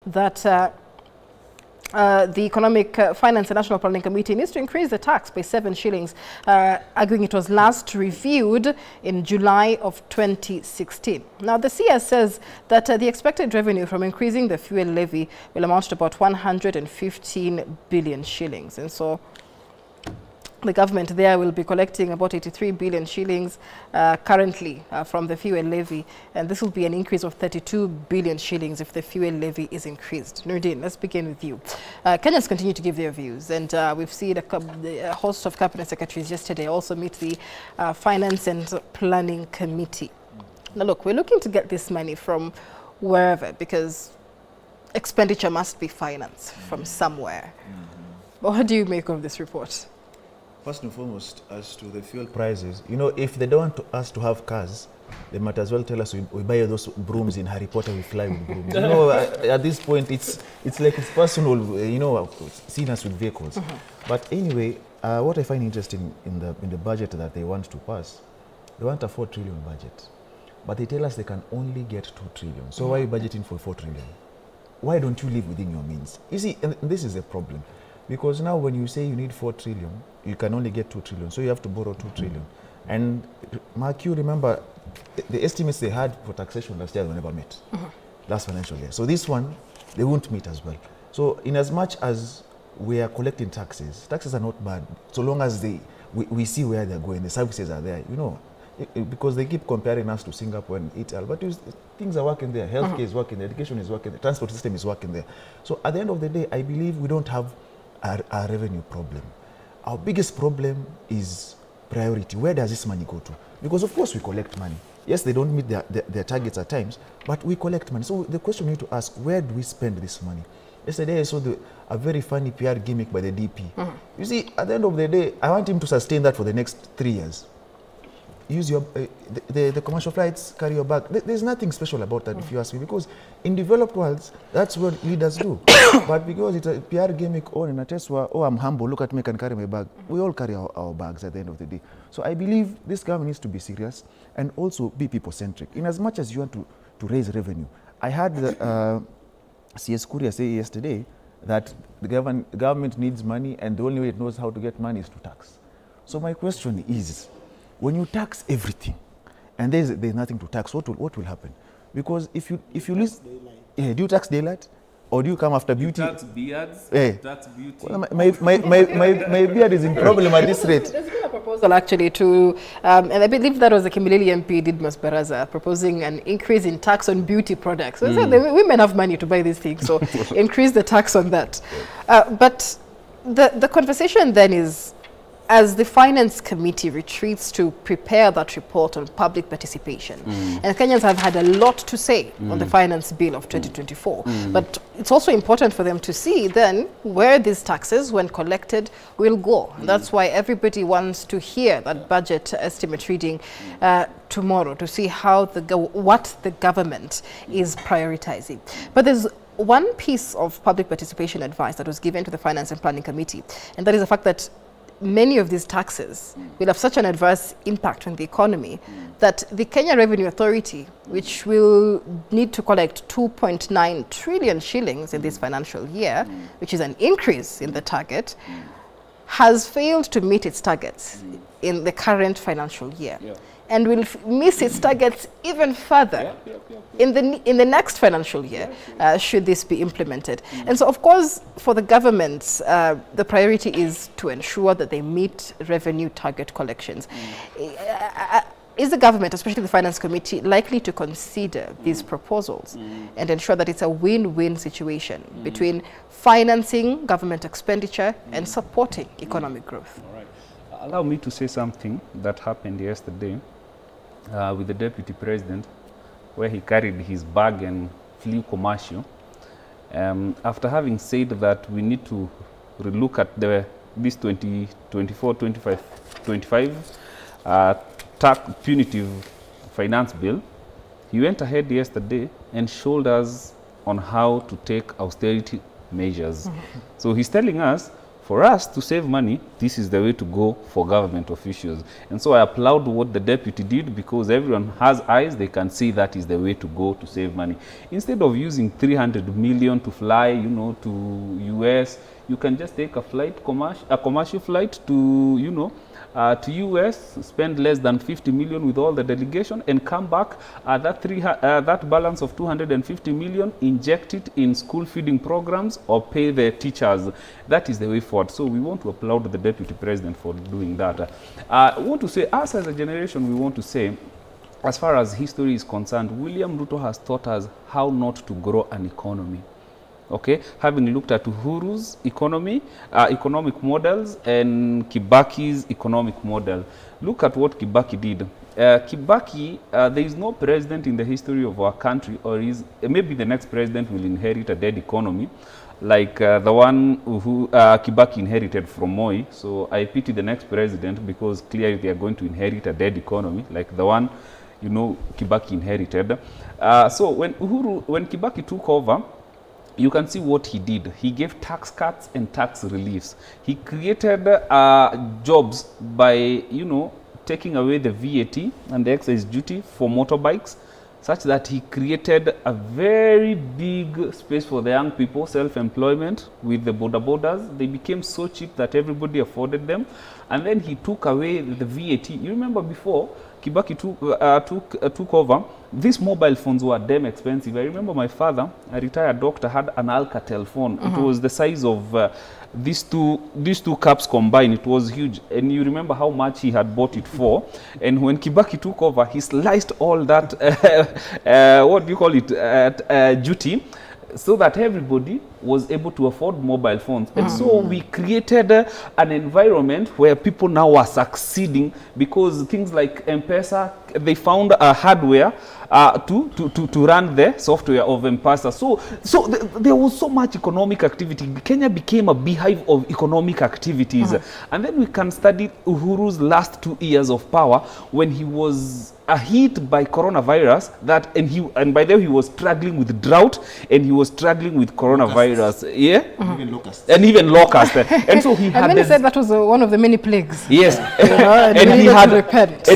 that the Economic Finance and National Planning Committee needs to increase the tax by 7 shillings, arguing it was last reviewed in July of 2016. Now, the CS says that the expected revenue from increasing the fuel levy will amount to about 115 billion shillings. And so the government there will be collecting about 83 billion shillings currently from the fuel levy, and this will be an increase of 32 billion shillings if the fuel levy is increased. Nurdin, let's begin with you. Kenyans continue to give their views, and we've seen a host of cabinet secretaries yesterday also meet the Finance and Planning Committee. Now look, we're looking to get this money from wherever, because expenditure must be financed from somewhere. But what do you make of this report? First and foremost, as to the fuel prices, you know, if they don't want us to have cars, they might as well tell us we buy those brooms in Harry Potter, we fly with brooms. You know, at this point, it's like it's personal, you know, seeing us with vehicles. But anyway, what I find interesting in the budget that they want to pass, they want a 4 trillion budget. But they tell us they can only get 2 trillion. So why are you budgeting for 4 trillion? Why don't you live within your means? You see, and this is a problem. Because now when you say you need 4 trillion, you can only get 2 trillion. So you have to borrow 2 trillion. And Mark, you remember the estimates they had for taxation last year were never met. Last financial year. So this one, they won't meet as well. So in as much as we are collecting taxes, taxes are not bad. So long as we see where they're going, the services are there, you know. Because they keep comparing us to Singapore and Italy. But things are working there. Healthcare is working there. Education is working there. The transport system is working there. So at the end of the day, I believe we don't have our revenue problem. Our biggest problem is priority. Where does this money go to? Because of course we collect money. Yes, they don't meet their targets at times, but we collect money. So the question we need to ask, where do we spend this money? Yesterday I saw a very funny PR gimmick by the DP. You see, at the end of the day, I want him to sustain that for the next 3 years. Use your the commercial flights, carry your bag. There's nothing special about that, if you ask me, because in developed worlds, that's what leaders do. But because it's a PR gimmick, and a test where, oh, I'm humble, look at me, I can carry my bag. We all carry our bags at the end of the day. So I believe this government needs to be serious and also be people-centric. In as much as you want to raise revenue. I had the CS Kuria say yesterday that the government needs money, and the only way it knows how to get money is to tax. So my question is, when you tax everything, and there's nothing to tax, what will happen? Because if you lose, do you tax daylight, or do you come after beauty? You tax beards. Tax beauty. Well, my beard is in problem at this rate. There's been a proposal actually to, and I believe that was the Kimilili MP Didmus Baraza proposing an increase in tax on beauty products. So the women have money to buy these things, so increase the tax on that. But the conversation then is, as the Finance Committee retreats to prepare that report on public participation, and Kenyans have had a lot to say on the finance bill of 2024, but it's also important for them to see then where these taxes, when collected, will go. That's why everybody wants to hear that budget estimate reading tomorrow, to see how what the government is prioritizing. But there's one piece of public participation advice that was given to the Finance and Planning Committee, and that is the fact that many of these taxes will have such an adverse impact on the economy that the Kenya Revenue Authority, which will need to collect 2.9 trillion shillings in this financial year, which is an increase in the target, has failed to meet its targets in the current financial year. And will miss its targets even further in the next financial year, should this be implemented. And so, of course, for the governments, the priority is to ensure that they meet revenue target collections. Is the government, especially the Finance Committee, likely to consider these proposals and ensure that it's a win-win situation between financing government expenditure and supporting economic growth? All right. Allow me to say something that happened yesterday with the Deputy President, where he carried his bag and flew commercial. After having said that we need to relook at this 2024-25 punitive finance bill, he went ahead yesterday and showed us on how to take austerity measures. So he's telling us For us to save money, this is the way to go for government officials. And so I applaud what the deputy did, because everyone has eyes, they can see that is the way to go to save money. Instead of using 300 million to fly, you know, to US, you can just take a flight, a commercial flight to, you know, to US, spend less than 50 million with all the delegation, and come back, that balance of 250 million, inject it in school feeding programs or pay the teachers. That is the way forward. So we want to applaud the deputy president for doing that. I want to say, us as a generation, we want to say, as far as history is concerned, William Ruto has taught us how not to grow an economy. Okay, having looked at Uhuru's economic models and Kibaki's economic model, look at what Kibaki did. Kibaki, there is no president in the history of our country, or maybe the next president will inherit a dead economy, like the one who Kibaki inherited from Moi. So I pity the next president, because clearly they are going to inherit a dead economy, like the one, you know, Kibaki inherited. So when Kibaki took over, you can see what he did. He gave tax cuts and tax reliefs. He created jobs by, you know, taking away the VAT and the excise duty for motorbikes, such that he created a very big space for the young people, self-employment with the border borders. They became so cheap that everybody afforded them. And then he took away the VAT. You remember before Kibaki took over, these mobile phones were damn expensive. I remember my father, a retired doctor, had an Alcatel phone. It was the size of these two cups combined. It was huge. And you remember how much he had bought it for. And when Kibaki took over, he sliced all that, what do you call it, duty, so that everybody was able to afford mobile phones. And so we created an environment where people now are succeeding, because things like M-Pesa, they found a hardware to run the software of M-Pesa. So there was so much economic activity. Kenya became a beehive of economic activities. And then we can study Uhuru's last 2 years of power, when he was hit by coronavirus, and by then he was struggling with drought, and he was struggling with coronavirus. Yeah, and even locusts. And so he had. And then he said that was one of the many plagues. Yes, and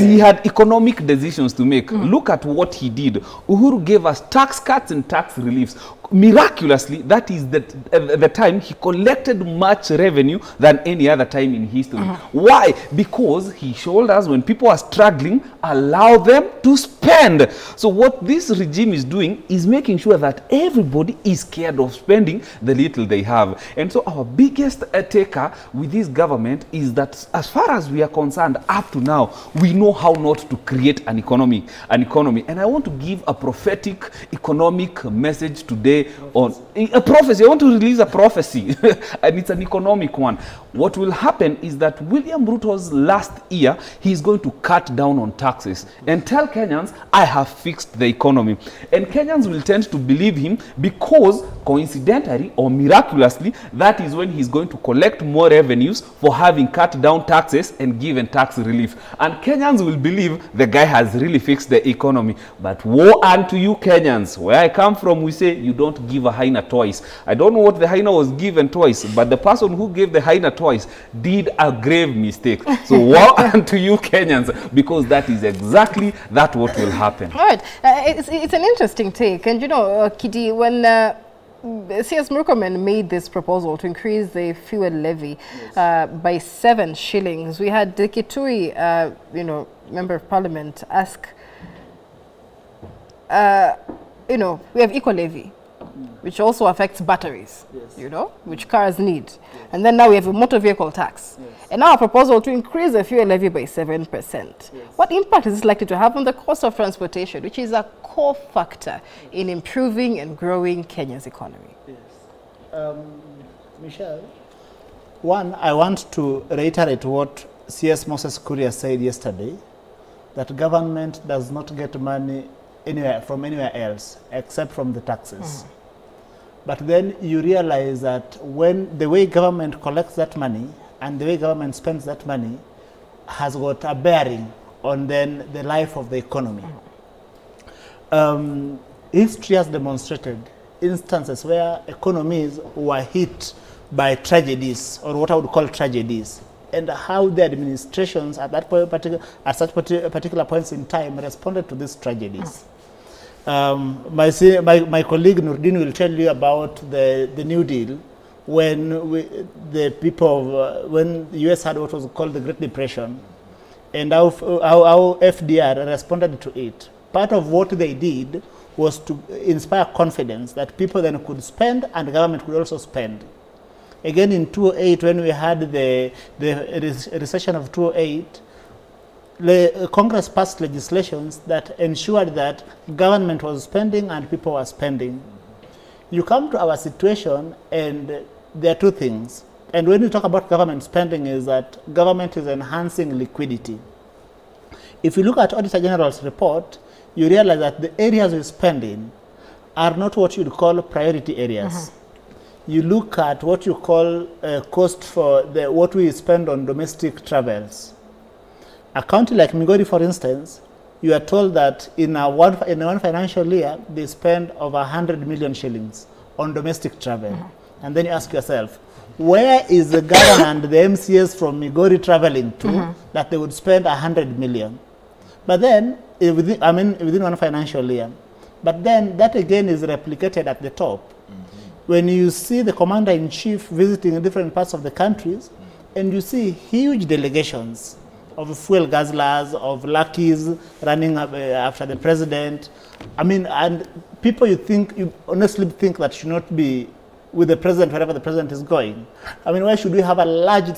he had economic decisions to make. Look at what he did. Uhuru gave us tax cuts and tax reliefs. Miraculously, that is the time he collected much revenue than any other time in history. Why? Because he showed us when people are struggling, allow them to spend. So what this regime is doing is making sure that everybody is scared of spending the little they have. And so our biggest taker with this government is that, as far as we are concerned, up to now, we know how not to create an economy. And I want to give a prophetic economic message today, on a prophecy. I want to release a prophecy, and it's an economic one. What will happen is that William Ruto's last year, he's going to cut down on taxes and tell Kenyans, I have fixed the economy. And Kenyans will tend to believe him, because coincidentally or miraculously, that is when he's going to collect more revenues for having cut down taxes and given tax relief. And Kenyans will believe the guy has really fixed the economy. But woe unto you Kenyans. Where I come from, we say you don't give a hyena twice. I don't know what the hyena was given twice, but the person who gave the hyena twice did a grave mistake. So woe unto you Kenyans, because that is exactly what will happen. All right. It's an interesting take. And you know, Kidi, when CS Murkomen made this proposal to increase the fuel levy by 7 shillings, we had the Kitui, you know, member of parliament ask, you know, we have eco levy, which also affects batteries, you know, which cars need. And then now we have a motor vehicle tax. And now a proposal to increase the fuel levy by 7%. What impact is this likely to have on the cost of transportation, which is a core factor in improving and growing Kenya's economy? Michelle, one, I want to reiterate what CS Moses Kuria said yesterday, that government does not get money from anywhere else except from the taxes. But then you realize that when the way government collects that money and the way government spends that money has got a bearing on then the life of the economy. History has demonstrated instances where economies were hit by tragedies, or what I would call tragedies, and how the administrations at that such particular points in time responded to these tragedies. My colleague Nurdin will tell you about the New Deal, when the US had what was called the Great Depression, and how FDR responded to it. Part of what they did was to inspire confidence that people then could spend and the government could also spend. Again, in 2008, when we had the recession of 2008, Congress passed legislations that ensured that government was spending and people were spending. You come to our situation, and there are two things. And when you talk about government spending, is that government is enhancing liquidity. If you look at Auditor General's report, you realize that the areas we spend in are not what you'd call priority areas. You look at what you call cost for what we spend on domestic travels. A county like Migori, for instance, you are told that in one financial year, they spend over 100 million shillings on domestic travel. And then you ask yourself, where is the governor and the MCS from Migori traveling to that they would spend 100 million? But then, within one financial year. But then that again is replicated at the top. When you see the commander-in-chief visiting different parts of the countries, and you see huge delegations of fuel guzzlers, of lackeys running after the president. And people you honestly think that should not be with the president wherever the president is going. Why should we have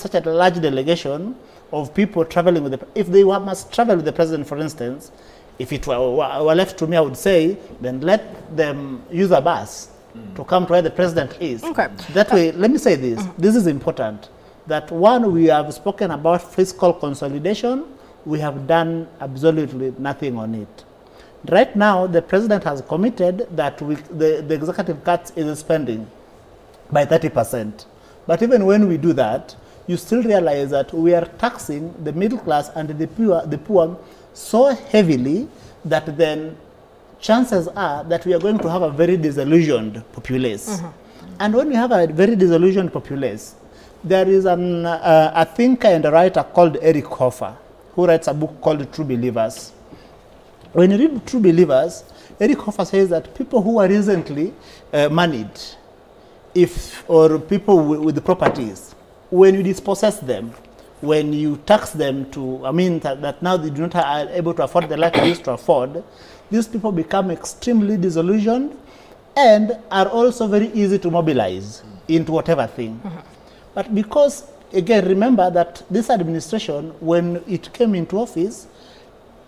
such a large delegation of people traveling with if they must travel with the president, for instance, if it were left to me, I would say, then let them use a bus to come to where the president is. Okay. That way, let me say this. This is important. That one, we have spoken about fiscal consolidation. We have done absolutely nothing on it. Right now, the president has committed that the executive cuts is spending by 30%. But even when we do that, you still realize that we are taxing the middle class and the poor so heavily that then chances are that we are going to have a very disillusioned populace. And when we have a very disillusioned populace, there is a thinker and a writer called Eric Hoffer, who writes a book called True Believers. When you read True Believers, Eric Hoffer says that people who are recently moneyed, or people with the properties, when you dispossess them, when you tax them to, that now they do not are able to afford the life they used to afford, these people become extremely disillusioned and are also very easy to mobilize into whatever thing. But because, again, remember that this administration, when it came into office,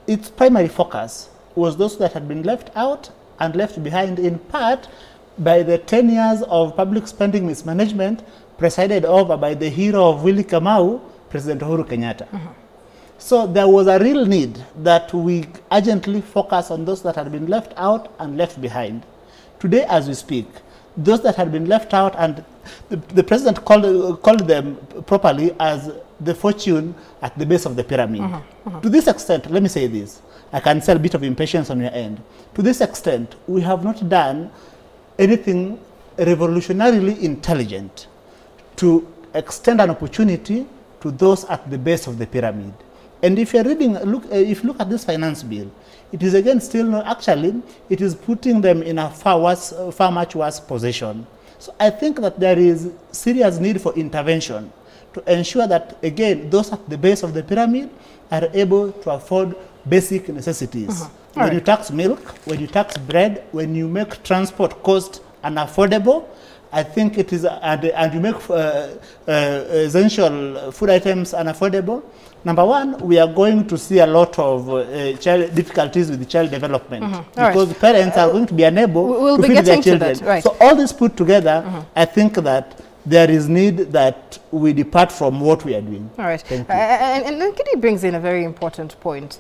its primary focus was those that had been left out and left behind, in part by the 10 years of public spending mismanagement presided over by the hero of Willy Kamau, President Uhuru Kenyatta. So there was a real need that we urgently focus on those that had been left out and left behind. Today, as we speak, those that had been left out, and the president called them properly as the fortune at the base of the pyramid. To this extent, let me say this, I can sell a bit of impatience on your end. To this extent, we have not done anything revolutionarily intelligent to extend an opportunity to those at the base of the pyramid. And if you're reading, if you look at this finance bill, it is again still not, actually, it is putting them in a far much worse position. So I think that there is serious need for intervention to ensure that, again, those at the base of the pyramid are able to afford basic necessities. When you tax milk, when you tax bread, when you make transport cost unaffordable, I think it is, and you make essential food items unaffordable. Number one, we are going to see a lot of difficulties with child development because parents are going to be unable to feed their children. So all this put together, I think that there is need that we depart from what we are doing. All right. And then Kitty brings in a very important point.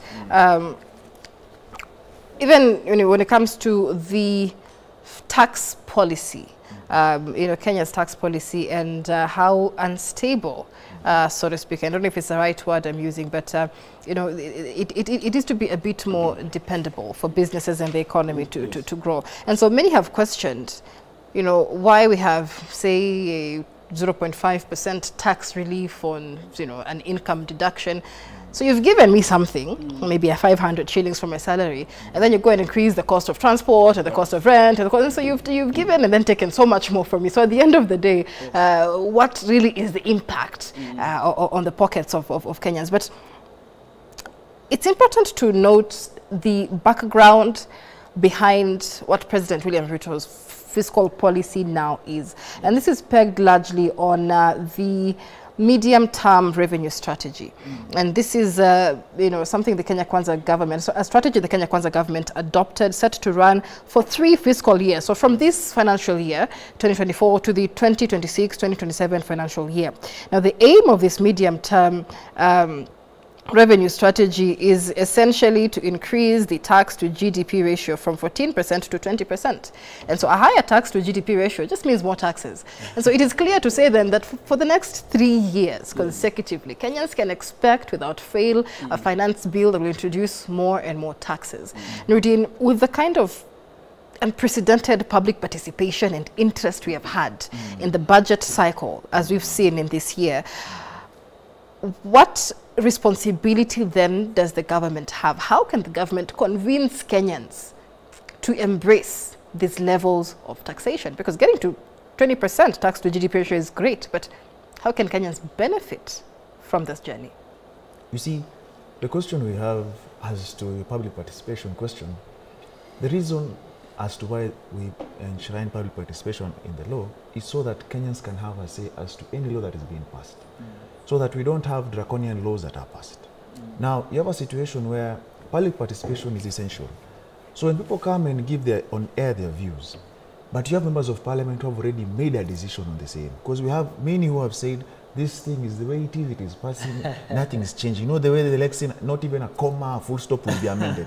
Even when it comes to the tax policy, Kenya's tax policy and how unstable, so to speak. I don't know if it's the right word I'm using, but it is to be a bit more dependable for businesses and the economy to grow. And so many have questioned, why we have, say, a 0.5% tax relief on, an income deduction. So you've given me something, maybe a 500 shillings from my salary, and then you go and increase the cost of transport and the cost of rent, and so you've given and then taken so much more from me. So at the end of the day, what really is the impact on the pockets of Kenyans? But it's important to note the background behind what President William Ruto's fiscal policy now is. And this is pegged largely on the medium-term revenue strategy. And this is, something the Kenya Kwanza government, so a strategy the Kenya Kwanza government adopted, set to run for 3 fiscal years. So from this financial year, 2024, to the 2026-2027 financial year. Now, the aim of this medium-term revenue strategy is essentially to increase the tax to GDP ratio from 14% to 20%. And so a higher tax to GDP ratio just means more taxes. And so it is clear to say then that for the next 3 years consecutively, Kenyans can expect without fail a finance bill that will introduce more and more taxes. Nurdin, with the kind of unprecedented public participation and interest we have had in the budget cycle, as we've seen in this year, what responsibility then does the government have? How can the government convince Kenyans to embrace these levels of taxation? Because getting to 20% tax to GDP ratio is great, but how can Kenyans benefit from this journey? You see, the question we have as to the public participation question, the reason as to why we enshrine public participation in the law is so that Kenyans can have a say as to any law that is being passed. So that we don't have draconian laws that are passed. Now, you have a situation where public participation is essential. So when people come and give on air their views, but you have members of parliament who have already made a decision on the same. Because we have many who have said, this thing is the way it is passing, nothing is changing. You know, the way the election, not even a comma, a full stop will be amended.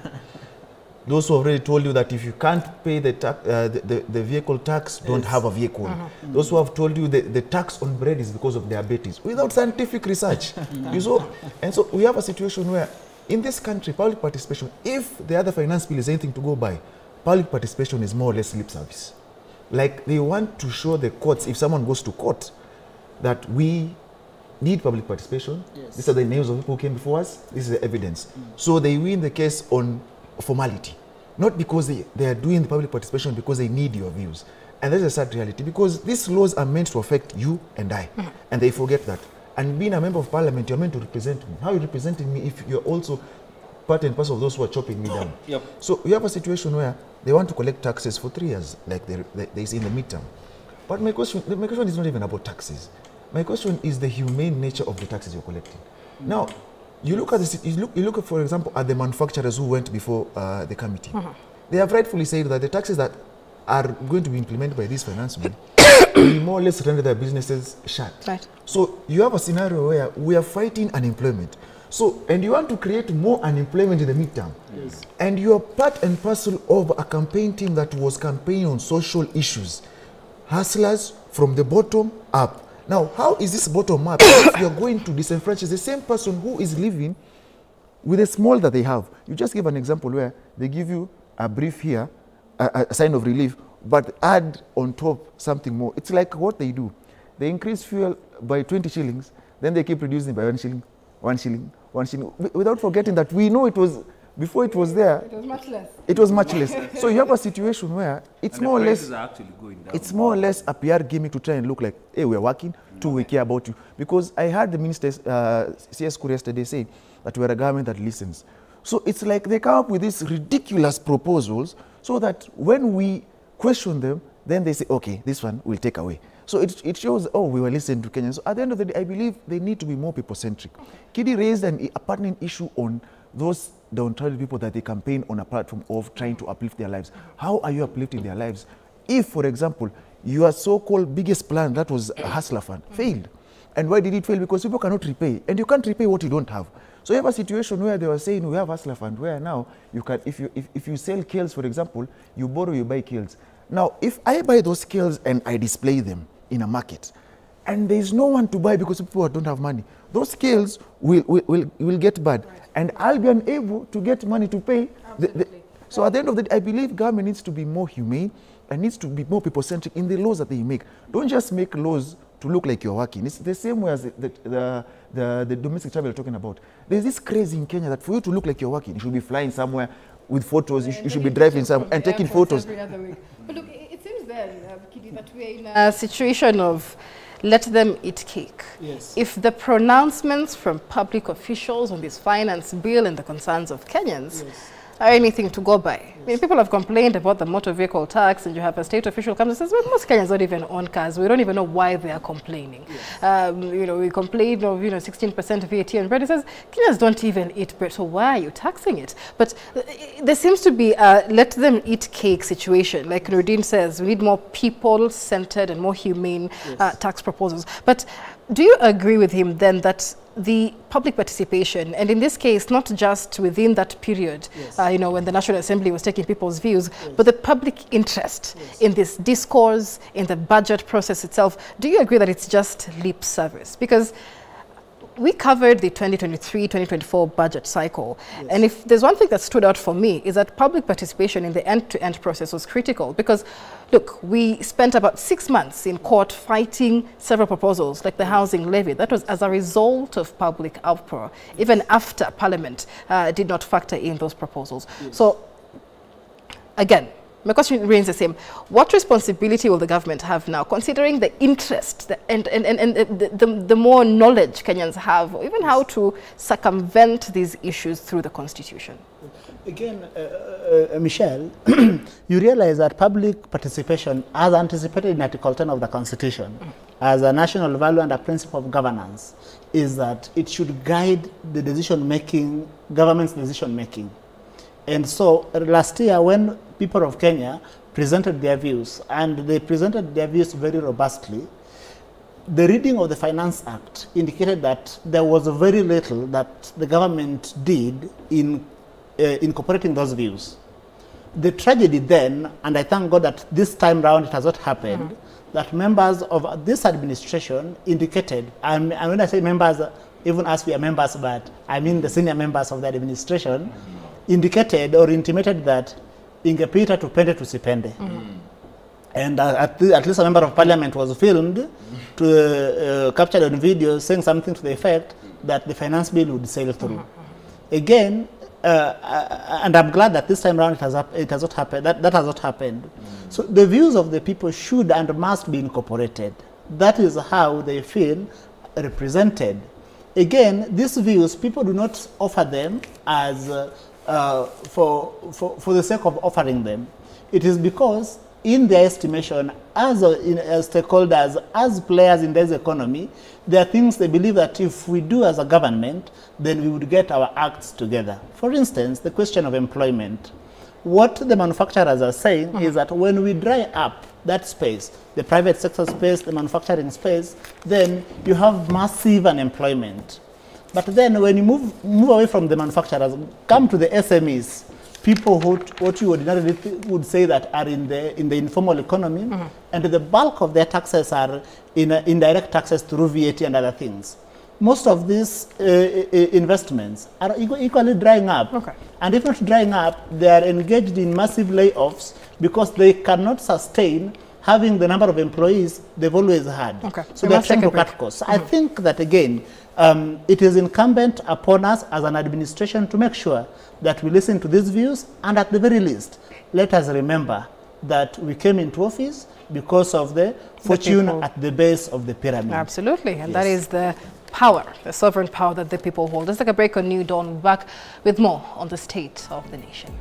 Those who have already told you that if you can't pay the vehicle tax, don't have a vehicle. Those who have told you the tax on bread is because of diabetes, without scientific research. And so we have a situation where, in this country, public participation, if the other finance bill is anything to go by, public participation is more or less lip service. Like, they want to show the courts, if someone goes to court, that we need public participation. These are the names of people who came before us. This is the evidence. So they win the case on formality, not because they are doing the public participation because they need your views. And that's a sad reality, because these laws are meant to affect you and I, and they forget that. And being a member of parliament, you're meant to represent me. How are you representing me if you're also part and parcel of those who are chopping me down? So we have a situation where they want to collect taxes for 3 years, like they say in the midterm. But my question is not even about taxes. My question is the humane nature of the taxes you're collecting. Now, you look at this. You look, for example, at the manufacturers who went before the committee. They have rightfully said that the taxes that are going to be implemented by this finance bill will more or less render their businesses shut. Right. So you have a scenario where we are fighting unemployment. So, and you want to create more unemployment in the midterm. And you are part and parcel of a campaign team that was campaigning on social issues. Hustlers from the bottom up. Now, how is this bottom up if you're going to disenfranchise the same person who is living with the small that they have? You just give an example where they give you a brief here, a sign of relief, but add on top something more. It's like what they do. They increase fuel by 20 shillings, then they keep reducing by 1 shilling, 1 shilling, 1 shilling, without forgetting that we know it was, before it was there, it was much less. It was much less. So you have a situation where it's more or less, it's more or less a PR gimmick to try and look like, hey, we're working, we care about you. Because I heard the minister, CS Kuri yesterday, say that we're a government that listens. So it's like they come up with these ridiculous proposals so that when we question them, then they say, okay, this one we'll take away. So it shows, oh, we were listening to Kenyans. So at the end of the day, I believe they need to be more people-centric. Kidi raised a pertinent issue on those downtrodden people that they campaign on a platform of trying to uplift their lives. How are you uplifting their lives? If, for example, your so-called biggest plan, that was a hustler fund, failed. And why did it fail? Because people cannot repay. And you can't repay what you don't have. So you have a situation where they were saying we have hustler fund, where now you can, if you sell kills, for example, you borrow, you buy kills. Now, if I buy those kills and I display them in a market, and there is no one to buy because people don't have money, those scales will get bad. Right. And I'll be unable to get money to pay. So at the end of the day, I believe government needs to be more humane and needs to be more people-centric in the laws that they make. Don't just make laws to look like you're working. It's the same way as the domestic travel you're talking about. There's this craze in Kenya that for you to look like you're working, you should be flying somewhere with photos, you should be driving somewhere and taking photos. Every other week. But look, it seems then, Kidi, that we're in a situation of let them eat cake. Yes. If the pronouncements from public officials on this finance bill and the concerns of Kenyans are anything to go by. I mean, people have complained about the motor vehicle tax, and you have a state official comes and says, well, most Kenyans don't even own cars. We don't even know why they are complaining. You know, we complain of, 16% VAT on bread. It says, Kenyans don't even eat bread, so why are you taxing it? But there seems to be a let them eat cake situation. Like Nordine says, we need more people-centered and more humane tax proposals. But do you agree with him then that the public participation, and in this case, not just within that period, when the National Assembly was taking people's views, but the public interest in this discourse, in the budget process itself, do you agree that it's just lip service? Because we covered the 2023-2024 budget cycle, and if there's one thing that stood out for me is that public participation in the end-to-end process was critical because, look, we spent about 6 months in court fighting several proposals like the housing levy. That was as a result of public uproar, even after Parliament did not factor in those proposals. So, again, my question remains the same. What responsibility will the government have now, considering the interest and the more knowledge Kenyans have, or even how to circumvent these issues through the Constitution? Again, Michelle, you realize that public participation, as anticipated in Article 10 of the Constitution, as a national value and a principle of governance, is that it should guide the decision-making, government's decision-making. And so last year, when people of Kenya presented their views, and they presented their views very robustly, the reading of the Finance Act indicated that there was very little that the government did in incorporating those views. The tragedy then, and I thank God that this time round it has not happened, that members of this administration indicated, and when I say members, even as we are members, but I mean the senior members of the administration, indicated or intimated that ingepita tupende tusipende. And at least a member of parliament was filmed, captured on video, saying something to the effect that the finance bill would sail through. Again, and I'm glad that this time around it has not happened. That has not happened. So the views of the people should and must be incorporated. That is how they feel represented. Again, these views, people do not offer them as for the sake of offering them. It is because, in their estimation, as stakeholders, as players in this economy, there are things they believe that if we do as a government, then we would get our acts together. For instance, the question of employment. What the manufacturers are saying is that when we dry up that space, the private sector space, the manufacturing space, then you have massive unemployment. But then when you move away from the manufacturers, come to the SMEs, people who what you ordinarily would say that are in the informal economy, and the bulk of their taxes are in indirect taxes through VAT and other things. Most of these investments are equally drying up. And if not drying up, they are engaged in massive layoffs because they cannot sustain having the number of employees they've always had. So they're trying to cut costs. I think that, again, it is incumbent upon us as an administration to make sure that we listen to these views, and at the very least, let us remember that we came into office because of the fortune at the base of the pyramid. Absolutely, and that is the power, the sovereign power that the people hold. Let's take a break on New Dawn. We're back with more on the state of the nation.